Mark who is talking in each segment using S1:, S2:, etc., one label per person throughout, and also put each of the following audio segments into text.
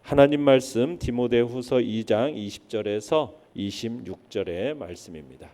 S1: 하나님 말씀 디모데후서 2장 20절에서 26절의 말씀입니다.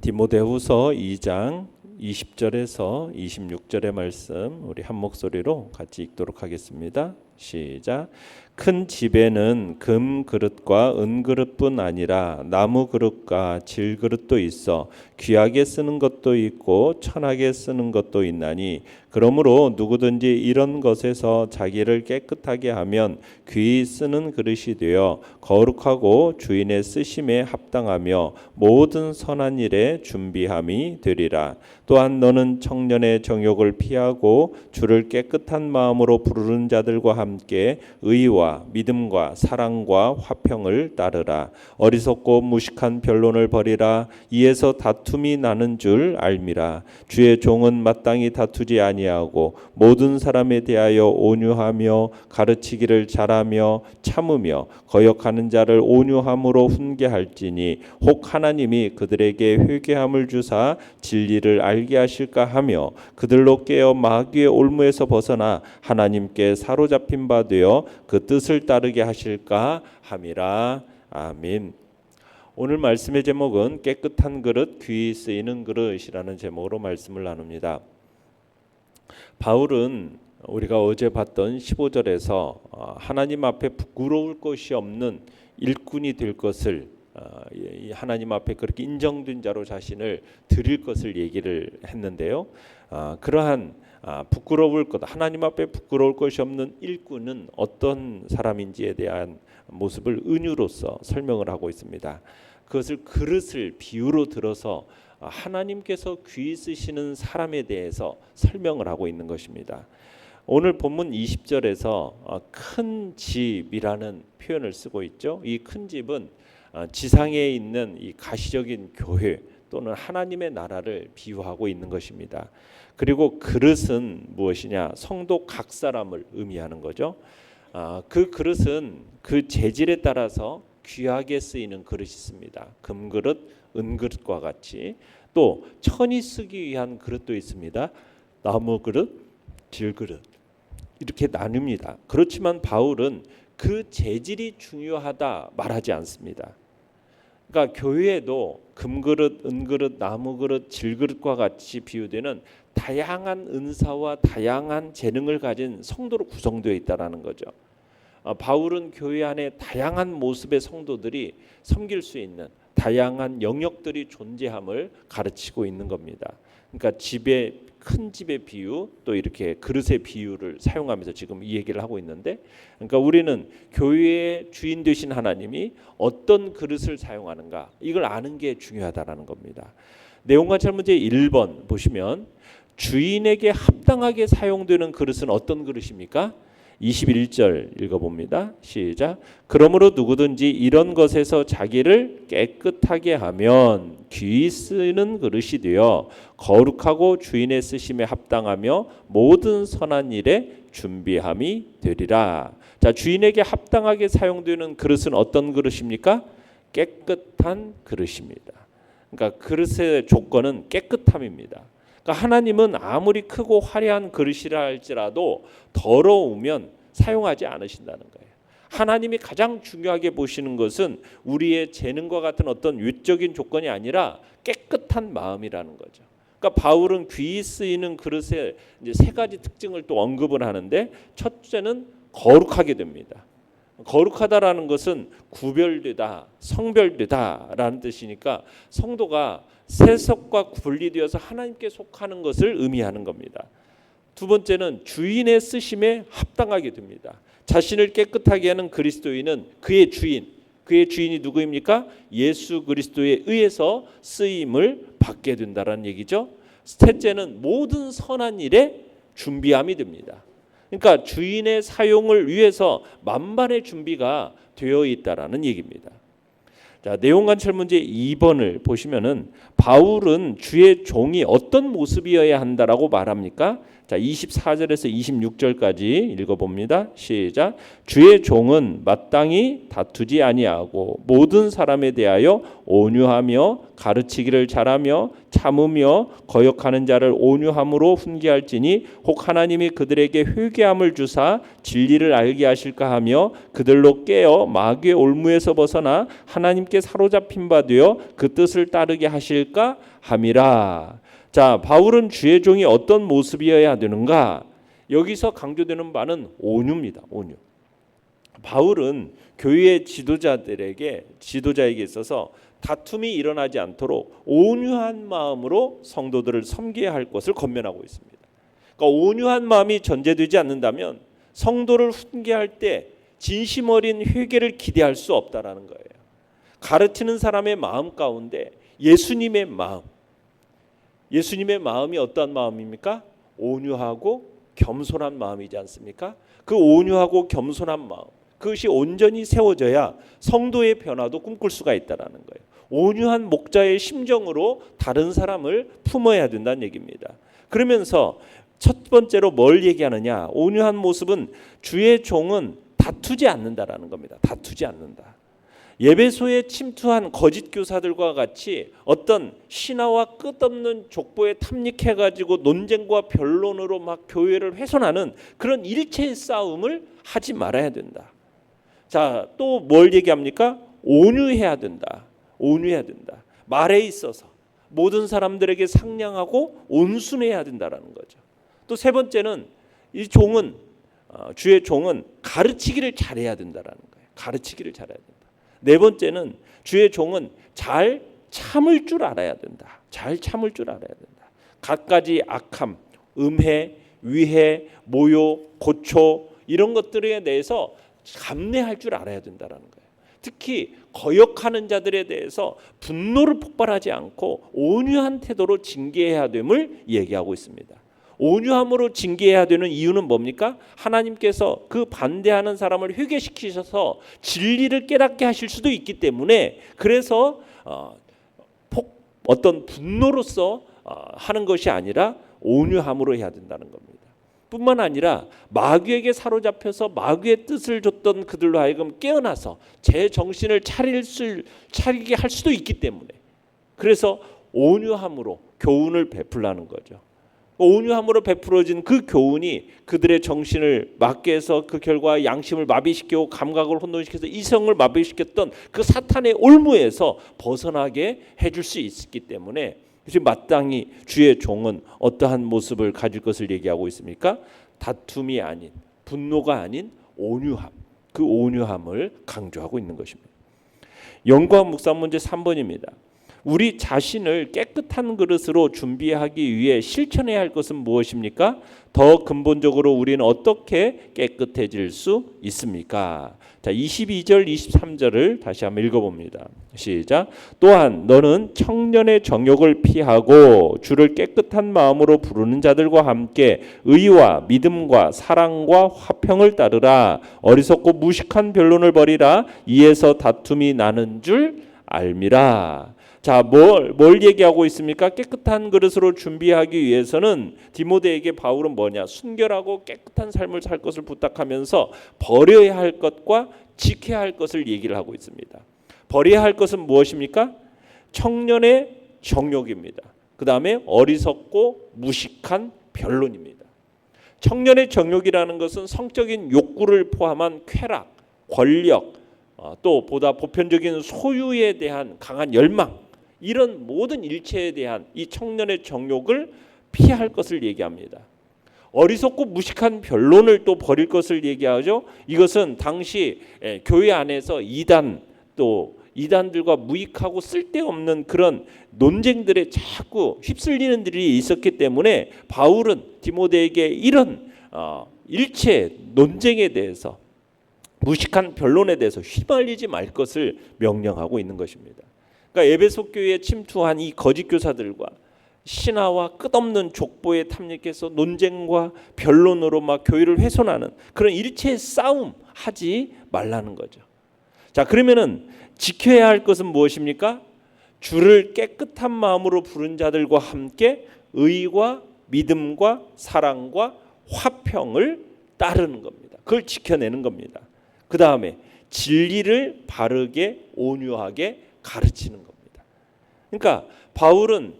S1: 디모데후서 2장 20절에서 26절의 말씀 우리 한 목소리로 같이 읽도록 하겠습니다. 시작. 큰 집에는 금 그릇과 은 그릇뿐 아니라 나무 그릇과 질 그릇도 있어 귀하게 쓰는 것도 있고 천하게 쓰는 것도 있나니 그러므로 누구든지 이런 것에서 자기를 깨끗하게 하면 귀히 쓰는 그릇이 되어 거룩하고 주인의 쓰심에 합당하며 모든 선한 일에 준비함이 되리라. 또한 너는 청년의 정욕을 피하고 주를 깨끗한 마음으로 부르는 자들과 함께 의와 믿음과 사랑과 화평을 따르라. 어리석고 무식한 변론을 버리라. 이에서 다툼이 나는 줄 알미라. 주의 종은 마땅히 다투지 아니하고 모든 사람에 대하여 온유하며 가르치기를 잘하며 참으며 거역하는 자를 온유함으로 훈계할지니 혹 하나님이 그들에게 회개함을 주사 진리를 알게 하실까 하며 그들로 깨어 마귀의 올무에서 벗어나 하나님께 사로잡힌 바 되어 그 뜻을 따르게 하실까 함이라. 아멘. 오늘 말씀의 제목은 깨끗한 그릇, 귀히 쓰이는 그릇이라는 제목으로 말씀을 나눕니다. 바울은 우리가 어제 봤던 15절에서 하나님 앞에 부끄러울 것이 없는 일꾼이 될 것을 하나님 앞에 그렇게 인정된 자로 자신을 드릴 것을 얘기를 했는데요. 그러한 부끄러울 것, 하나님 앞에 부끄러울 것이 없는 일꾼은 어떤 사람인지에 대한 모습을 은유로서 설명을 하고 있습니다. 그것을 그릇을 비유로 들어서 하나님께서 귀히 쓰시는 사람에 대해서 설명을 하고 있는 것입니다. 오늘 본문 20절에서 큰 집이라는 표현을 쓰고 있죠. 이 큰 집은 지상에 있는 이 가시적인 교회 또는 하나님의 나라를 비유하고 있는 것입니다. 그리고 그릇은 무엇이냐? 성도 각 사람을 의미하는 거죠. 그 그릇은 그 재질에 따라서 귀하게 쓰이는 그릇이 있습니다. 금그릇, 은그릇과 같이 또 천이 쓰기 위한 그릇도 있습니다. 나무 그릇, 질그릇 이렇게 나뉩니다. 그렇지만 바울은 그 재질이 중요하다 말하지 않습니다. 그러니까 교회에도 금그릇, 은그릇, 나무그릇, 질그릇과 같이 비유되는 다양한 은사와 다양한 재능을 가진 성도로 구성되어 있다는 거죠. 바울은 교회 안에 다양한 모습의 성도들이 섬길 수 있는 다양한 영역들이 존재함을 가르치고 있는 겁니다. 그러니까 큰 집의 비유 또 이렇게 그릇의 비유를 사용하면서 지금 이 얘기를 하고 있는데, 그러니까 우리는 교회의 주인 되신 하나님이 어떤 그릇을 사용하는가 이걸 아는 게 중요하다라는 겁니다. 내용관찰 문제 1번 보시면 주인에게 합당하게 사용되는 그릇은 어떤 그릇입니까? 21절 읽어봅니다. 시작. 그러므로 누구든지 이런 것에서 자기를 깨끗하게 하면 귀히 쓰는 그릇이 되어 거룩하고 주인의 쓰심에 합당하며 모든 선한 일에 준비함이 되리라. 자, 주인에게 합당하게 사용되는 그릇은 어떤 그릇입니까? 깨끗한 그릇입니다. 그러니까 그릇의 조건은 깨끗함입니다. 그러니까 하나님은 아무리 크고 화려한 그릇이라 할지라도 더러우면 사용하지 않으신다는 거예요. 하나님이 가장 중요하게 보시는 것은 우리의 재능과 같은 어떤 외적인 조건이 아니라 깨끗한 마음이라는 거죠. 그러니까 바울은 귀히 쓰이는 그릇의 이제 세 가지 특징을 또 언급을 하는데, 첫째는 거룩하게 됩니다. 거룩하다라는 것은 구별되다, 성별되다라는 뜻이니까 성도가 세속과 분리되어서 하나님께 속하는 것을 의미하는 겁니다. 두 번째는 주인의 쓰심에 합당하게 됩니다. 자신을 깨끗하게 하는 그리스도인은 그의 주인이 누구입니까? 예수 그리스도에 의해서 쓰임을 받게 된다는 얘기죠. 셋째는 모든 선한 일에 준비함이 됩니다. 그러니까 주인의 사용을 위해서 만반의 준비가 되어 있다라는 얘기입니다. 자, 내용관찰 문제 2번을 보시면은 바울은 주의 종이 어떤 모습이어야 한다라고 말합니까? 자, 24절에서 26절까지 읽어봅니다. 시작. 주의 종은 마땅히 다투지 아니하고 모든 사람에 대하여 온유하며 가르치기를 잘하며 참으며 거역하는 자를 온유함으로 훈계할지니 혹 하나님이 그들에게 회개함을 주사 진리를 알게 하실까 하며 그들로 깨어 마귀의 올무에서 벗어나 하나님께 사로잡힌 바 되어 그 뜻을 따르게 하실까 함이라. 자, 바울은 주의 종이 어떤 모습이어야 되는가? 여기서 강조되는 바는 온유입니다. 온유. 바울은 교회의 지도자에게 있어서 다툼이 일어나지 않도록 온유한 마음으로 성도들을 섬겨야 할 것을 권면하고 있습니다. 그러니까 온유한 마음이 전제되지 않는다면 성도를 훈계할 때 진심 어린 회개를 기대할 수 없다라는 거예요. 가르치는 사람의 마음 가운데 예수님의 마음이 어떠한 마음입니까? 온유하고 겸손한 마음이지 않습니까? 그 온유하고 겸손한 마음, 그것이 온전히 세워져야 성도의 변화도 꿈꿀 수가 있다라는 거예요. 온유한 목자의 심정으로 다른 사람을 품어야 된다는 얘기입니다. 그러면서 첫 번째로 뭘 얘기하느냐? 온유한 모습은 주의 종은 다투지 않는다라는 겁니다. 다투지 않는다. 예배소에 침투한 거짓 교사들과 같이 어떤 신화와 끝없는 족보에 탐닉해가지고 논쟁과 변론으로 막 교회를 훼손하는 그런 일체의 싸움을 하지 말아야 된다. 자, 또 뭘 얘기합니까? 온유해야 된다. 온유해야 된다. 말에 있어서 모든 사람들에게 상냥하고 온순해야 된다라는 거죠. 또 세 번째는 이 종은 주의 종은 가르치기를 잘해야 된다라는 거예요. 가르치기를 잘해야 된다. 네 번째는 주의 종은 잘 참을 줄 알아야 된다. 잘 참을 줄 알아야 된다. 갖가지 악함, 음해, 위해, 모욕, 고초 이런 것들에 대해서 감내할 줄 알아야 된다라는 거예요. 특히 거역하는 자들에 대해서 분노를 폭발하지 않고 온유한 태도로 징계해야 됨을 얘기하고 있습니다. 온유함으로 징계해야 되는 이유는 뭡니까? 하나님께서 그 반대하는 사람을 회개시키셔서 진리를 깨닫게 하실 수도 있기 때문에 그래서 어떤 분노로서 하는 것이 아니라 온유함으로 해야 된다는 겁니다. 뿐만 아니라 마귀에게 사로잡혀서 마귀의 뜻을 줬던 그들로 하여금 깨어나서 제 정신을 차리게 할 수도 있기 때문에 그래서 온유함으로 교훈을 베풀라는 거죠. 온유함으로 베풀어진 그 교훈이 그들의 정신을 막게 해서 그 결과 양심을 마비시키고 감각을 혼돈시켜서 이성을 마비시켰던 그 사탄의 올무에서 벗어나게 해줄 수 있기 때문에 지금 마땅히 주의 종은 어떠한 모습을 가질 것을 얘기하고 있습니까? 다툼이 아닌, 분노가 아닌 온유함, 그 온유함을 강조하고 있는 것입니다. 연구학 묵상 문제 3번입니다. 우리 자신을 깨끗한 그릇으로 준비하기 위해 실천해야 할 것은 무엇입니까? 더 근본적으로 우리는 어떻게 깨끗해질 수 있습니까? 자, 22절, 23절을 다시 한번 읽어봅니다. 시작. 또한 너는 청년의 정욕을 피하고 주를 깨끗한 마음으로 부르는 자들과 함께 의와 믿음과 사랑과 화평을 따르라. 어리석고 무식한 변론을 버리라. 이에서 다툼이 나는 줄 알미라. 자, 뭘 얘기하고 있습니까? 깨끗한 그릇으로 준비하기 위해서는 디모데에게 바울은 뭐냐? 순결하고 깨끗한 삶을 살 것을 부탁하면서 버려야 할 것과 지켜야 할 것을 얘기를 하고 있습니다. 버려야 할 것은 무엇입니까? 청년의 정욕입니다. 그 다음에 어리석고 무식한 변론입니다. 청년의 정욕이라는 것은 성적인 욕구를 포함한 쾌락, 권력, 또 보다 보편적인 소유에 대한 강한 열망, 이런 모든 일체에 대한 이 청년의 정욕을 피할 것을 얘기합니다. 어리석고 무식한 변론을 또 버릴 것을 얘기하죠. 이것은 당시 교회 안에서 이단들과 무익하고 쓸데없는 그런 논쟁들에 자꾸 휩쓸리는 일이 있었기 때문에 바울은 디모데에게 이런 일체 논쟁에 대해서 무식한 변론에 대해서 휘말리지 말 것을 명령하고 있는 것입니다. 그러니까 에베소 교회에 침투한 이 거짓 교사들과 신화와 끝없는 족보에 탐닉해서 논쟁과 변론으로 막 교회를 훼손하는 그런 일체의 싸움 하지 말라는 거죠. 자, 그러면은 지켜야 할 것은 무엇입니까? 주를 깨끗한 마음으로 부른 자들과 함께 의와 믿음과 사랑과 화평을 따르는 겁니다. 그걸 지켜내는 겁니다. 그 다음에 진리를 바르게 온유하게 가르치는 겁니다. 그러니까 바울은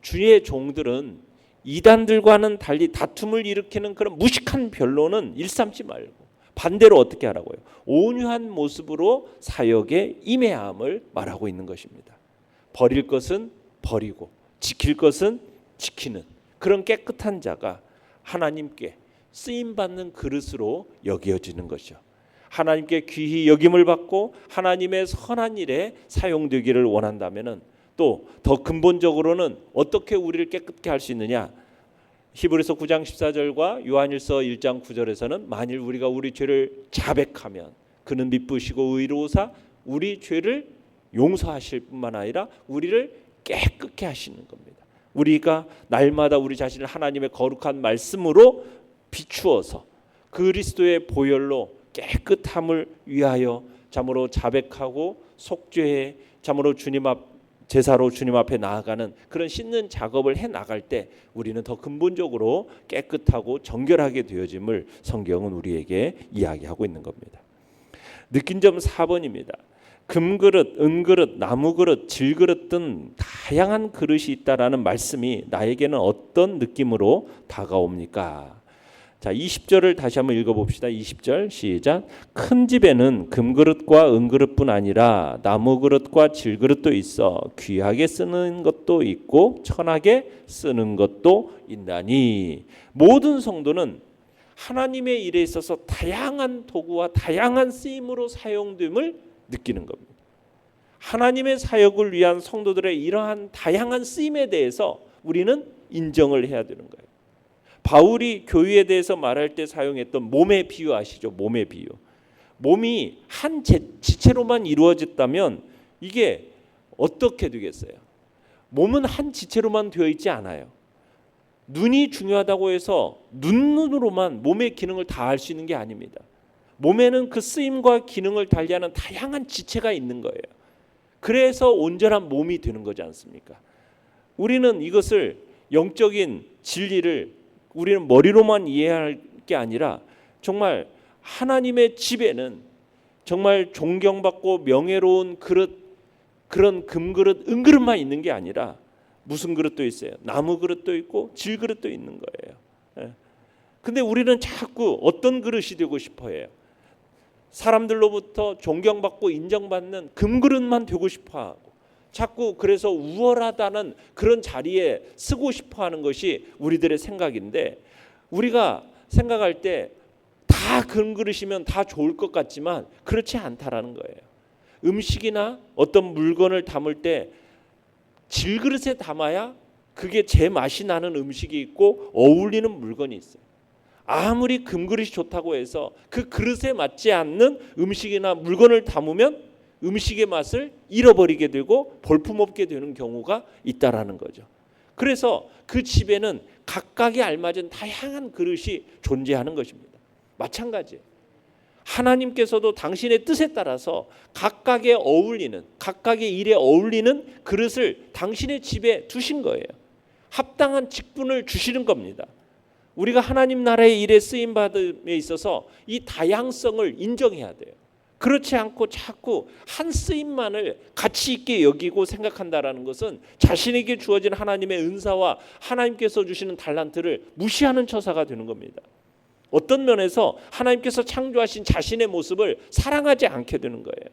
S1: 주의 종들은 이단들과는 달리 다툼을 일으키는 그런 무식한 변론은 일삼지 말고 반대로 어떻게 하라고요? 온유한 모습으로 사역에 임해함을 말하고 있는 것입니다. 버릴 것은 버리고 지킬 것은 지키는 그런 깨끗한 자가 하나님께 쓰임받는 그릇으로 여겨지는 것이죠. 하나님께 귀히 여김을 받고 하나님의 선한 일에 사용되기를 원한다면 또 더 근본적으로는 어떻게 우리를 깨끗게 할 수 있느냐? 히브리서 9장 14절과 요한일서 1장 9절에서는 만일 우리가 우리 죄를 자백하면 그는 미쁘시고 의로우사 우리 죄를 용서하실 뿐만 아니라 우리를 깨끗게 하시는 겁니다. 우리가 날마다 우리 자신을 하나님의 거룩한 말씀으로 비추어서 그리스도의 보혈로 깨끗함을 위하여 참으로 자백하고 속죄해 참으로 제사로 주님 앞에 나아가는 그런 씻는 작업을 해 나갈 때 우리는 더 근본적으로 깨끗하고 정결하게 되어짐을 성경은 우리에게 이야기하고 있는 겁니다. 느낀 점 4번입니다. 금그릇, 은그릇, 나무그릇, 질그릇 등 다양한 그릇이 있다라는 말씀이 나에게는 어떤 느낌으로 다가옵니까? 자, 20절을 다시 한번 읽어봅시다. 20절 시작. 큰 집에는 금그릇과 은그릇뿐 아니라 나무그릇과 질그릇도 있어 귀하게 쓰는 것도 있고 천하게 쓰는 것도 있나니 모든 성도는 하나님의 일에 있어서 다양한 도구와 다양한 쓰임으로 사용됨을 느끼는 겁니다. 하나님의 사역을 위한 성도들의 이러한 다양한 쓰임에 대해서 우리는 인정을 해야 되는 거예요. 바울이 교회에 대해서 말할 때 사용했던 몸의 비유 아시죠? 몸의 비유. 몸이 한 지체로만 이루어졌다면 이게 어떻게 되겠어요? 몸은 한 지체로만 되어 있지 않아요. 눈이 중요하다고 해서 눈으로만 몸의 기능을 다 할 수 있는 게 아닙니다. 몸에는 그 쓰임과 기능을 달리하는 다양한 지체가 있는 거예요. 그래서 온전한 몸이 되는 거지 않습니까? 우리는 이것을 영적인 진리를 우리는 머리로만 이해할 게 아니라 정말 하나님의 집에는 정말 존경받고 명예로운 그릇, 그런 금그릇, 은그릇만 있는 게 아니라 무슨 그릇도 있어요. 나무 그릇도 있고 질 그릇도 있는 거예요. 근데 우리는 자꾸 어떤 그릇이 되고 싶어 해요. 사람들로부터 존경받고 인정받는 금그릇만 되고 싶어 하고 자꾸 그래서 우월하다는 그런 자리에 쓰고 싶어하는 것이 우리들의 생각인데 우리가 생각할 때 다 금그릇이면 다 좋을 것 같지만 그렇지 않다라는 거예요. 음식이나 어떤 물건을 담을 때 질그릇에 담아야 그게 제 맛이 나는 음식이 있고 어울리는 물건이 있어요. 아무리 금그릇이 좋다고 해서 그 그릇에 맞지 않는 음식이나 물건을 담으면 음식의 맛을 잃어버리게 되고 볼품없게 되는 경우가 있다라는 거죠. 그래서 그 집에는 각각에 알맞은 다양한 그릇이 존재하는 것입니다. 마찬가지예요. 하나님께서도 당신의 뜻에 따라서 각각의 어울리는 각각의 일에 어울리는 그릇을 당신의 집에 두신 거예요. 합당한 직분을 주시는 겁니다. 우리가 하나님 나라의 일에 쓰임받음에 있어서 이 다양성을 인정해야 돼요. 그렇지 않고 자꾸 한 쓰임만을 가치 있게 여기고 생각한다라는 것은 자신에게 주어진 하나님의 은사와 하나님께서 주시는 달란트를 무시하는 처사가 되는 겁니다. 어떤 면에서 하나님께서 창조하신 자신의 모습을 사랑하지 않게 되는 거예요.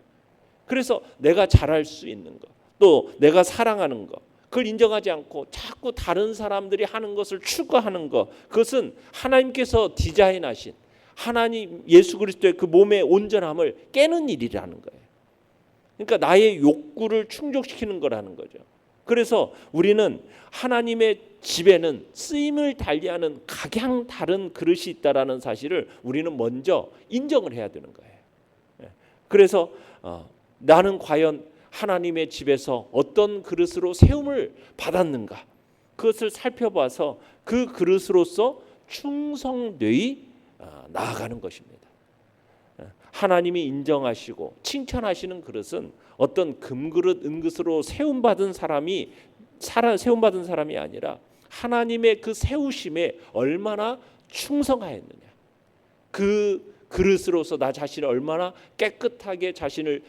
S1: 그래서 내가 잘할 수 있는 것, 또 내가 사랑하는 것, 그걸 인정하지 않고 자꾸 다른 사람들이 하는 것을 추구하는 것, 그것은 하나님께서 디자인하신 하나님 예수 그리스도의 그 몸의 온전함을 깨는 일이라는 거예요. 그러니까 나의 욕구를 충족시키는 거라는 거죠. 그래서 우리는 하나님의 집에는 쓰임을 달리하는 각양 다른 그릇이 있다라는 사실을 우리는 먼저 인정을 해야 되는 거예요. 그래서 나는 과연 하나님의 집에서 어떤 그릇으로 세움을 받았는가, 그것을 살펴봐서 그 그릇으로서 충성되이 나아가는 것입니다. 하나님이 인정하시고 칭찬하시는 그릇은 어떤 금그릇, 은그릇으로 세움받은 사람이 아니라 하나님의 그 세우심에 얼마나 충성하였느냐. 그 그릇으로서 나 자신을 얼마나 깨끗하게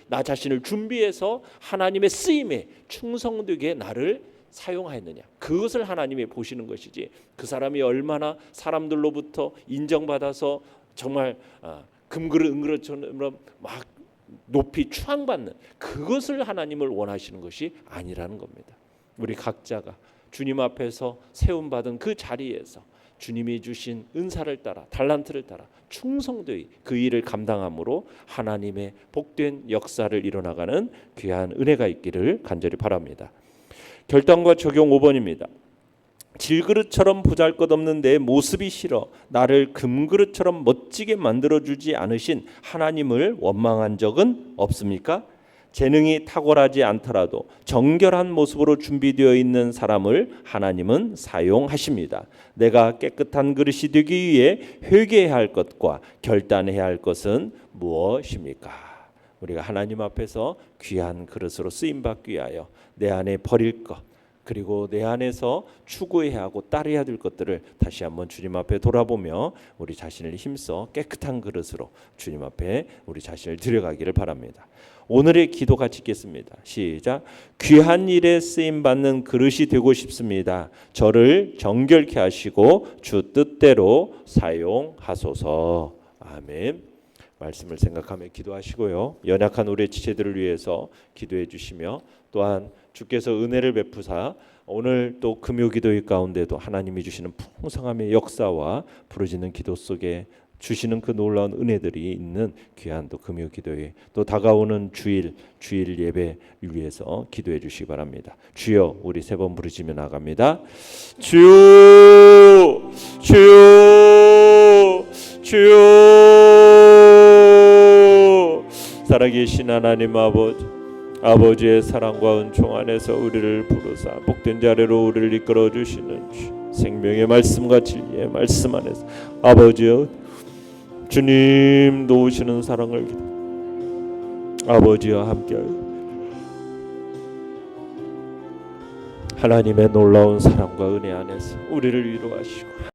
S1: 나 자신을 준비해서 하나님의 쓰임에 충성되게 나를 사용하였느냐. 그것을 하나님이 보시는 것이지, 그 사람이 얼마나 사람들로부터 인정받아서 정말 금그릇 은그릇처럼 막 높이 추앙받는 그것을 하나님을 원하시는 것이 아니라는 겁니다. 우리 각자가 주님 앞에서 세움받은 그 자리에서 주님이 주신 은사를 따라, 달란트를 따라 충성되이 그 일을 감당함으로 하나님의 복된 역사를 이뤄나가는 귀한 은혜가 있기를 간절히 바랍니다. 결단과 적용 5번입니다. 질그릇처럼 보잘것없는 내 모습이 싫어 나를 금그릇처럼 멋지게 만들어주지 않으신 하나님을 원망한 적은 없습니까? 재능이 탁월하지 않더라도 정결한 모습으로 준비되어 있는 사람을 하나님은 사용하십니다. 내가 깨끗한 그릇이 되기 위해 회개해야 할 것과 결단해야 할 것은 무엇입니까? 우리가 하나님 앞에서 귀한 그릇으로 쓰임받기 위하여 내 안에 버릴 것, 그리고 내 안에서 추구해야 하고 따르야 될 것들을 다시 한번 주님 앞에 돌아보며 우리 자신을 힘써 깨끗한 그릇으로 주님 앞에 우리 자신을 드려가기를 바랍니다. 오늘의 기도 같이 읽겠습니다. 시작. 귀한 일에 쓰임받는 그릇이 되고 싶습니다. 저를 정결케 하시고 주 뜻대로 사용하소서. 아멘. 말씀을 생각하며 기도하시고요. 연약한 우리 지체들을 위해서 기도해 주시며, 또한 주께서 은혜를 베푸사 오늘 또 금요기도회 가운데도 하나님이 주시는 풍성함의 역사와 부르짖는 기도 속에 주시는 그 놀라운 은혜들이 있는 귀한 또 금요기도회, 또 다가오는 주일 예배 위해서 기도해 주시기 바랍니다. 주여, 우리 3번 부르짖며 나갑니다. 주여, 주여, 주여. 살아계신 하나님 아버지의 사랑과 은총 안에서 우리를 부르사 복된 자리로 우리를 이끌어 주시는 생명의 말씀과 진리의 말씀 안에서 아버지여, 주님 도우시는 사랑을 아버지와 함께하여 하나님의 놀라운 사랑과 은혜 안에서 우리를 위로하시고